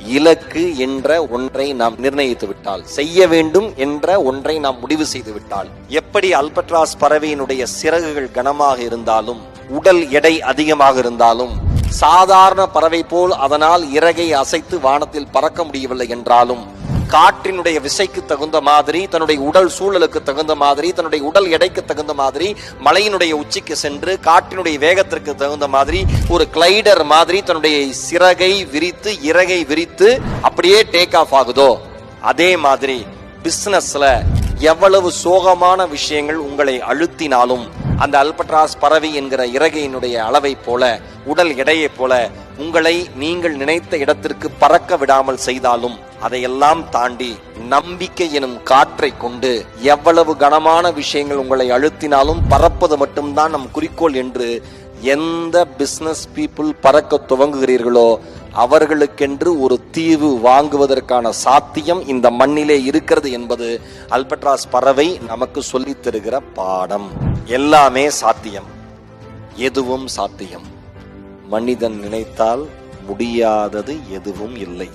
இலக்கு என்ற ஒன்றை நாம் நிர்ணயித்து விட்டால், செய்ய வேண்டும் என்ற ஒன்றை நாம் முடிவு செய்து விட்டால், எப்படி அல்பட்ராஸ் பறவையினுடைய சிறகுகள் கனமாக இருந்தாலும், உடல் எடை அதிகமாக இருந்தாலும், சாதாரண பறவை போல் அதனால் இறகை அசைத்து வானத்தில் பறக்க முடியவில்லை என்றாலும், காற்றினுடைய விசைக்கு தகுந்த மாதிரி, தன்னுடைய உடல் சூழலுக்கு தகுந்த மாதிரி, தன்னுடைய உடல் எடைக்கு தகுந்த மாதிரி, மலையினுடைய உச்சிக்கு சென்று காற்றினுடைய வேகத்திற்கு தகுந்த மாதிரி ஒரு கிளைடர் மாதிரி தன்னுடைய சிறகை விரித்து இறகை விரித்து அப்படியே டேக் ஆஃப் ஆகுதோ, அதே மாதிரி பிசினஸ்ல எவ்வளவு சோகமான விஷயங்கள் உங்களை அழுத்தினாலும் அந்த அல்பட்ராஸ் பறவை என்கிற இறகையினுடைய அளவை போல, உடல் எடையை போல உங்களை நீங்கள் நினைத்த இடத்திற்கு பறக்க விடாமல் செய்தாலும், அதையெல்லாம் தாண்டி நம்பிக்கை எனும் காற்றை கொண்டு எவ்வளவு கனமான விஷயங்கள் உங்களை அழுத்தினாலும் பறப்பது மட்டும்தான் நம் குறிக்கோள் என்று எந்த பிசினஸ் பீப்புள் பறக்க துவங்குகிறீர்களோ அவர்களுக்கென்று ஒரு தீவு வாங்குவதற்கான சாத்தியம் இந்த மண்ணிலே இருக்கிறது என்பது அல்பட்ராஸ் பறவை நமக்கு சொல்லித் தருகிற பாடம். எல்லாமே சாத்தியம், எதுவும் சாத்தியம். மனிதன் நினைத்தால் முடியாதது எதுவும் இல்லை.